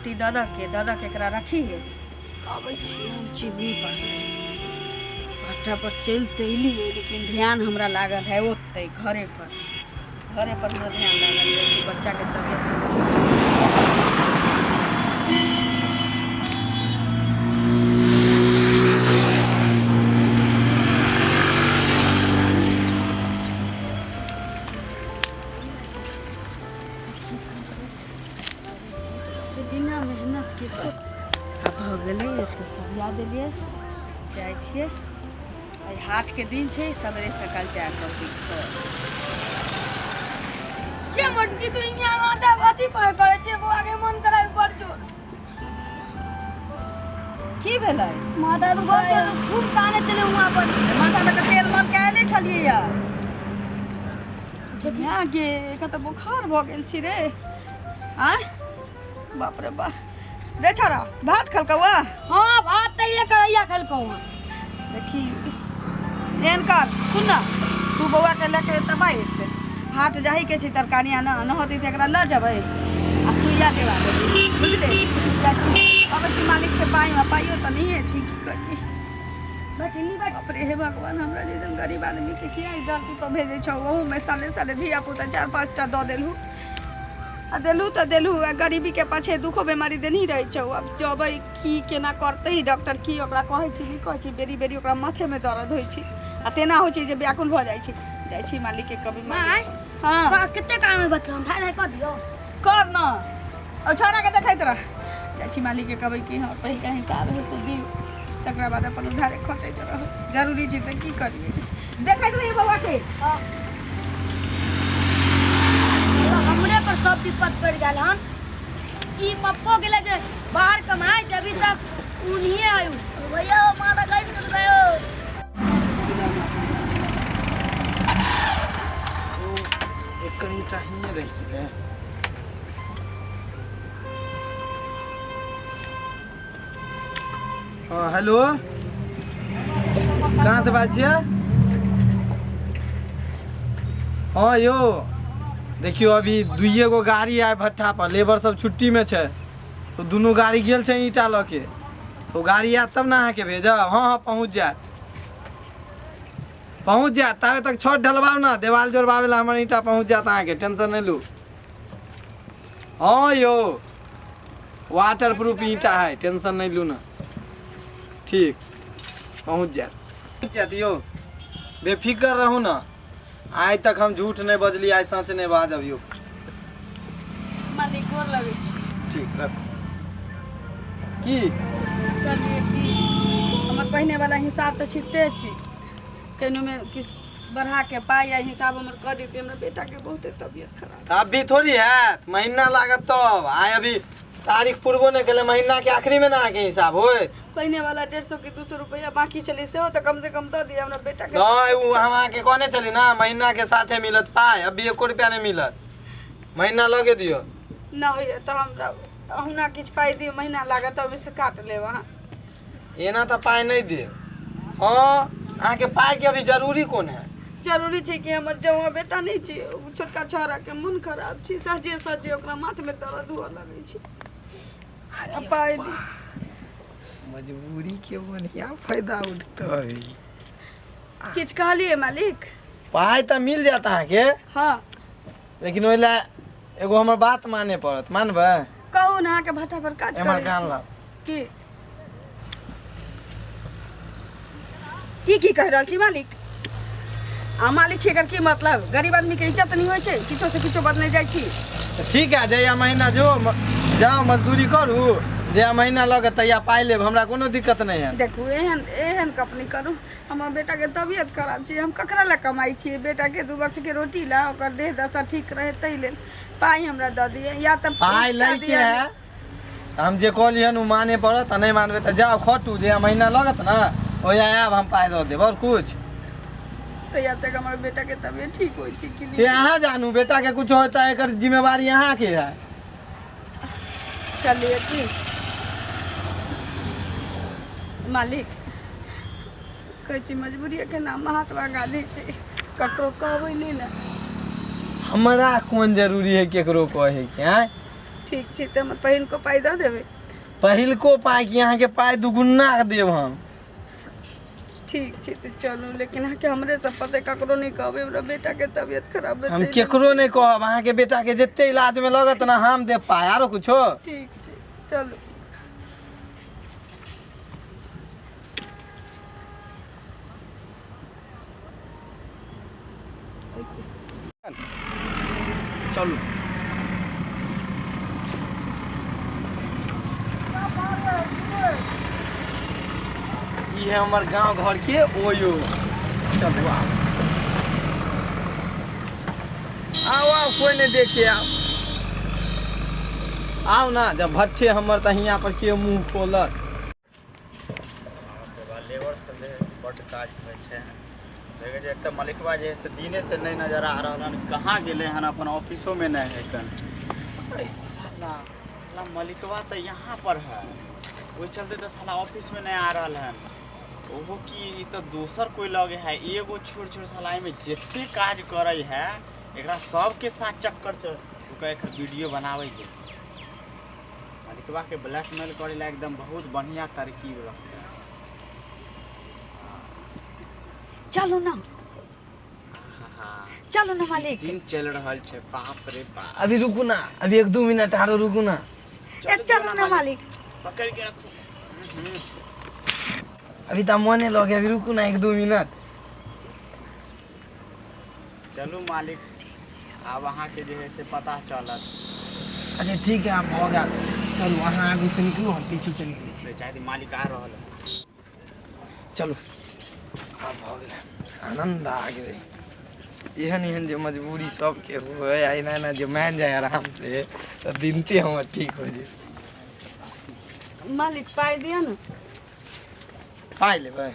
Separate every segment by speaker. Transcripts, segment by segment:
Speaker 1: रोटी दादा के एकरा रखी है। अबै छी हम चिमनी पर से भट्टा पर चलते अयलिए, लेकिन ध्यान हमरा लागल है ओते घरे पर हमरा ध्यान लागल है कि बच्चा के तबियत बिना मेहनत के हो गए तो सरिया दिलिए जाए छिए। आई हाट के दिन छे, सवेरे सकाल जाए करती
Speaker 2: के मटकी तो इहाँ माथा भाती पड़े छे, वो आगे मन कराई बड़ जोर
Speaker 1: की भेलै
Speaker 2: माथा तो बड़ जोर खूब काने चले वहां पर।
Speaker 1: माथा में तो तेल मल के आले छलिए या यहाँ के एक तो बुखार भ गेल छी रे। आ बाप रे बाप रे छोरा भात खलकौ?
Speaker 2: हां भात त ये करैया खलकौ।
Speaker 1: देखी एहन कर सुन ना, तू बउआ के लेके तबाई से हाट जाही के छै, तरकारियां न होती त एकरा ल जबै आ सुइया देवा देबी, बुझले? अब छी मालिक से पाइयो त नहीं है छी, की करी
Speaker 2: बचनी
Speaker 1: बाप रे हे भगवान, हमरा जैसन गरीब आदमी के किया इधर तू तो भेजे छौ? वहू में साले धिया पुता 4-5 टा द देलहू आ देलहू गरीबी के पाछे दुखो बीमारी देनी रही छौ। अब जबै की केना करतै डॉक्टर, की ओकरा कहै छी की कहै छी, बेरी ओकरा माथे में दर्द होइ छै आ तेना होइ छै जे व्याकुल भ जाइ छी मालिक के कभी
Speaker 2: माय।
Speaker 1: हां
Speaker 2: कते काम में बतलम थाने क दियो
Speaker 1: कर न और छोरा के देखैत रह। जाइ छी मालिक के कहबै कि हां पहिला हिसाब है से दियो, तकरा बाद अपन उधारे खटैत रह, जरूरी छै त की करिए। देखैत रहिए बउआ के
Speaker 2: हां हमरे पर सब विपत पड़ गेल हन। ई पप्पो गेले जे बाहर कमाए, जब तक उन्हीं आयु भैया माता कैसे कर गयो।
Speaker 3: एक कहीं चाहिए रही है। हाँ हेलो, कहाँ से बात छियै? हाँ यो देखियो अभी 2 गो गाड़ी आए भट्ठा पर, लेबर सब छुट्टी में छे, तो दोनों गाड़ी गेल छे ईटा ल के, तो गाड़ी आयत तब ना अहाँ के भेजब। हाँ पहुँच जात तबे तक छत ढलवाओ ना, देवाल जोड़वावे ला हमर ईटा पहुँच जात अहाँ के, टेंशन नहीं लू। हाँ यो वाटर प्रूफ ईटा है, टेंशन नहीं लू ना, ठीक पहुँच जात यो, बेफिक्र रहू ना। आज तक हम झूठ नहीं बजली, आज सच नहीं बाजब यो।
Speaker 1: मालिक गोर लगै छी।
Speaker 3: ठीक रखो। की
Speaker 1: कहलिए कि हमर पहिने वाला हिसाब तो छिते छी, केनो में किस बढ़ा के पाई या हिसाब हमर कर देते। हमरा बेटा के बहुते तबियत खराब,
Speaker 3: अब भी थोड़ी है महीना लागत, तो आए अभी तारीख पूर्वो नहीं के महीना के आखिरी में ना के हिसाब होए।
Speaker 1: पहिने वाला 150 के 200 रुपया बाकी चले से हो तो कम से कम दे दिए हमरा बेटा के।
Speaker 3: नहीं वो हम के कोने चली ना, महीना के साथे मिलत पाए, अभी 1 रुपया नहीं मिलत, महीना लगे दियो
Speaker 1: ना होय तो हमरा अहुना किछ पाई दियो, महीना लागत ओमे से काट ले वहां।
Speaker 3: एना तो पाए नहीं दे। हाँ अहाँ के पाए के अभी जरूरी कोन है?
Speaker 1: जरूरी छै कि हमर जवा बेटा नहीं छै, छोटका छोरा के मन खराब छै, सहजे ओकरा माथ में दर्द हुआ लगे छै। पाई दी
Speaker 3: मजबूरी के बढ़िया फायदा उठता है।
Speaker 1: किछ कहलिए मालिक?
Speaker 3: पाए तो मिल जाता है के,
Speaker 1: हाँ
Speaker 3: लेकिन ओइला एगो हमर बात माने पड़त, मानबे?
Speaker 1: कहू ना के भट्टा पर काज
Speaker 3: हमर
Speaker 1: करे
Speaker 3: कान ला
Speaker 1: की ई की कह रहल छी मालिक? आ मालिक छी एकर की मतलब? गरीब आदमी के इज्जत नहीं होय छै, किछो से किछो बदले जाय छी।
Speaker 3: तो ठीक है, जया महीना जाओ मजदूरी करू, जया महीना लगे तैया पाई लेब, हमरा कोनो दिक्कत नहीं है।
Speaker 1: देखू एहन कंपनी करू, हमर बेटा के तबियत खराब छै, हम ककरा ला कमाई छी? बेटा के 2 वक्त के रोटी ला, ओकर देह दशा ठीक रहे तै लेल पाई हमरा द दिए, या त
Speaker 3: पाई लै के है हम जे कहलियन उ माने पड़त, नहीं मानबे त जाओ खटू, जया महीना लगत ना ओया आब हम पाई द देब, और कुछ
Speaker 1: तैया तक हमर बेटा के तबियत ठीक होय छै कि
Speaker 3: से अहाँ जानू। बेटा के कुछ होता है एकर जिम्मेवारी अहाँ के है।
Speaker 1: चलिए की मालिक कहै छी मजबूरी के नाम महात्मा गांधी छै, ककरो कहबै नहीं ना।
Speaker 3: हमरा कौन जरूरी है केकरो कहे के? हैं
Speaker 1: ठीक छै तऽ हमर बहिन को पाइ दऽ देबै।
Speaker 3: पहिलको पाइ कि अहाँके पाइ दुगुना देब हम।
Speaker 1: ठीक छै तऽ चलू, लेकिन अहाँके हमरे सब पते ककरो नहीं कहबै, हमरा बेटा के तबियत खराब
Speaker 3: हम केकरो नहीं कहब, अहाँके बेटा के जते इलाज में लगत ना हम देब पाइ, आरो कुछो।
Speaker 1: ठीक छै चलू।
Speaker 3: चलू ई है हमार गांव घर के ओयो। चलू आओ आओ, कोई नहीं देखे आओ ना। जब भट्ठे हमर त हियां पर के मुंह खोलत।
Speaker 4: लेबर सब जे है से बड़ काज होइ छै। देखे जे एक मलिकवा जे है से दिने से नहीं नजर आ रहा हन, कहाँ गेले हन, अपन ऑफिसों में नहीं है कन। अरे साला साला मलिकवा तो यहाँ पर है, वो चलते तो साला ऑफिस में नहीं आ रहा है। ओहो की ई तो दोसर कोई लगे है, एगो छोट छोट साला में जितने काज करे है एकरा सबके साथ चक्कर चल एक वीडियो बनावे के। मलिकवा के ब्लैकमेल करे ला एकदम बहुत बढ़िया तरकीब रखते हैं।
Speaker 2: चलो ना, चलो ना मालिक।
Speaker 4: सीन चल रहा है, बाप रे बाप।
Speaker 3: अभी रुकू ना, अभी 1-2 मिनट आरो रुकू ना।
Speaker 2: चलो ना मालिक।
Speaker 4: पकड़ के रखो।
Speaker 3: अभी तो मने लगे, अभी रुकू ना 1-2 मिनट।
Speaker 4: चलो मालिक, अब वहाँ के जो है से पता चलत।
Speaker 3: अच्छा ठीक है, आप हो गया। चलो वहाँ आगे से निकलो, हम पीछे से निकले।
Speaker 4: चाहे मालिक आ रहा है।
Speaker 3: चलो अब हो गया, आनंद आ गए। एहन एहन जो मजबूरी सबके हो ना ना, जो मान जाए आराम से तो दिनते हमर ठीक हो जाए।
Speaker 1: मालिक पाइ दिया ना।
Speaker 3: पाइ लेबै?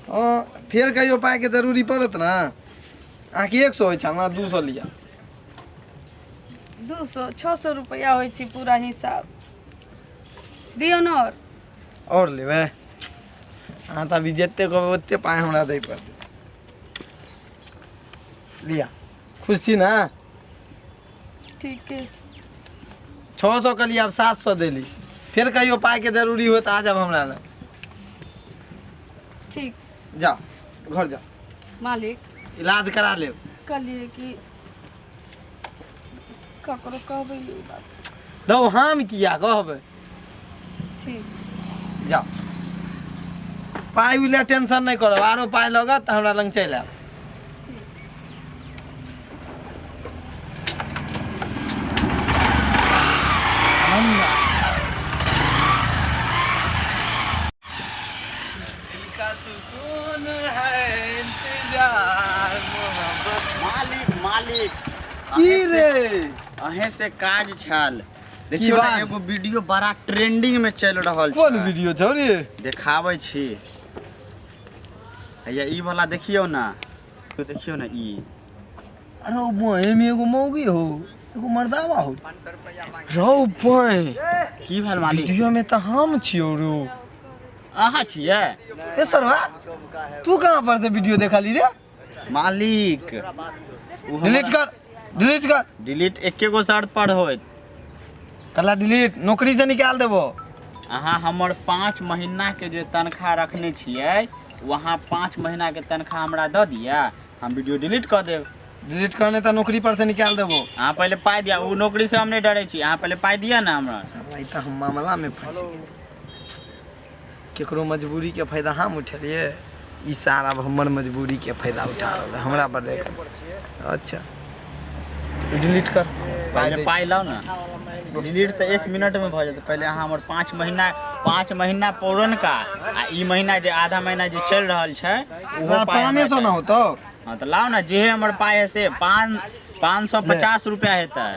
Speaker 3: हाँ फिर कहियो पाइ के जरूरी पड़त ना। अहाँके 100 होइ छै, हमरा 200 लिया।
Speaker 1: 200 600 रुपया होइ छै पूरा हिसाब, दियौ ना।
Speaker 3: और लेबै? अहाँ तऽ अभी जते कहबै ओते पाइ हमरा दै पड़तै। लिया, खुश छी ना?
Speaker 1: ठीक है।
Speaker 3: 600 के लिए अब 700 देली। फिर कहियो पाइ के जरूरी हो तो आ जाब हमरा लग।
Speaker 1: ठीक।
Speaker 3: जाओ घर जाओ,
Speaker 1: मालिक
Speaker 3: इलाज करा ले।
Speaker 1: कहलिए कि ककरो कहबै ई बात।
Speaker 3: दो हम किया कहबै।
Speaker 1: ठीक।
Speaker 3: जाओ, पाइ उले टेंशन नहीं करो, आरो पाइ लगत तो हमरा लग चलि आब।
Speaker 4: मालिक मालिक
Speaker 3: की रे?
Speaker 4: अहे से काज छल। देखियो ना, एगो वीडियो बड़ा ट्रेंडिंग में चल रहल छै।
Speaker 3: कौन वीडियो छौ रे?
Speaker 4: देखाबै छी, हैया ई वाला देखियो ना, तो देखियो ना ई।
Speaker 3: अरे मोए में एगो मौगी हो, एगो मर्दावा हो। रौ पोय
Speaker 4: की भेल मालिक?
Speaker 3: वीडियो में तो हम छियो रो।
Speaker 4: अहाँ छियै?
Speaker 3: ए सरवा, तू कहाँ पर से वीडियो देखली रे?
Speaker 4: मालिक
Speaker 3: डिलीट कर, डिलीट कर।
Speaker 4: डिलीट एके गो शर्त पर होइत।
Speaker 3: कला डिलीट, नौकरी से निकाल देबो।
Speaker 4: अहाँ हमर 5 महीना के जो तनख्वाह रखने छियै, वहाँ 5 महीना के तनख्वाह हमरा दऽ दिया, हम वीडियो डिलीट कऽ देब।
Speaker 3: डिलीट करने तो नौकरी पर से निकाल देबो।
Speaker 4: अहाँ पहले पाइ दिया, वो नौकरी से हम नहीं डरे छी, अहाँ पहले पाइ दिया ना हमरा।
Speaker 3: साला ई तो हम मामला में फंस गेल। केकरो मजबूरी के फायदा हम उठेलिए, ई सारा अब हमर मजबूरी के फायदा उठा रहल हमरा पर देख। अच्छा डिलीट कर,
Speaker 4: पहले पाइ लाओ ना। डिलीट तो 1 मिनट में भ जाते। पहले अहाँ हमर 5 महीना पुरनका आ ई महीना जे आधा महीना जे चल रहल छै वो
Speaker 3: 500 ना होतो।
Speaker 4: हाँ तो लाओ ना, जे हमर पाइ है से 550 रुपया हेतै,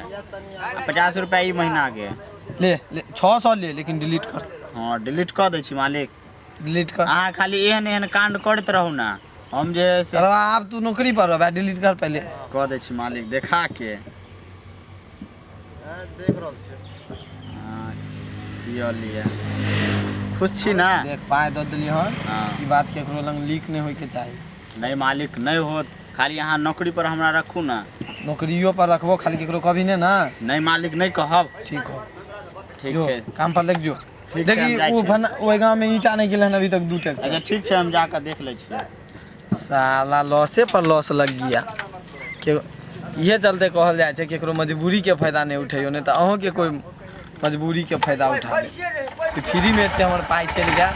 Speaker 4: 50 रुपया ई महीना के।
Speaker 3: ले 600 ले, लेकिन डिलीट कर।
Speaker 4: हाँ डिलीट कऽ दै छी मालिक।
Speaker 3: डिलीट कर।
Speaker 4: अहाँ खाली एहन एहन कांड करते रहू ना, हम जे है से
Speaker 3: सरवा अब तू नौकरी पर हो, डिलीट कर पहले।
Speaker 4: कऽ दै छी मालिक, देखा के।
Speaker 3: देख रहल छी।
Speaker 4: हाँ लिया लिया, खुश छी ना?
Speaker 3: देख पाइ दऽ देली हन।
Speaker 4: हाँ
Speaker 3: ई बात केकरो लग लीक नहीं होय के चाही।
Speaker 4: नहीं मालिक नहीं होत, खाली यहाँ नौकरी पर हमरा रखू ना।
Speaker 3: नौकरियों पर रखबो खाली केकरो कभी ने ना।
Speaker 4: नहीं मालिक नहीं कहब।
Speaker 3: ठीक हो,
Speaker 4: ठीक
Speaker 3: जो
Speaker 4: है
Speaker 3: काम पर लग जो।
Speaker 4: ठीक छै, हम
Speaker 3: देखी
Speaker 4: जाइ
Speaker 3: वो
Speaker 4: छी।
Speaker 3: ओहि गांव में ईंटा नहीं गेल हन अभी तक 2 ट्रैक्टर।
Speaker 4: अच्छा ठीक है हम जाकर देख ले छियै।
Speaker 3: साला लॉसे पर लॉस लग गया के ये चलते कहल जाए छै केकरो मजबूरी के फायदा नहीं उठैयो, नहीं तो अहों के कोई मजबूरी के फायदा उठा ले। फ्री में एते हमर पाई चल गया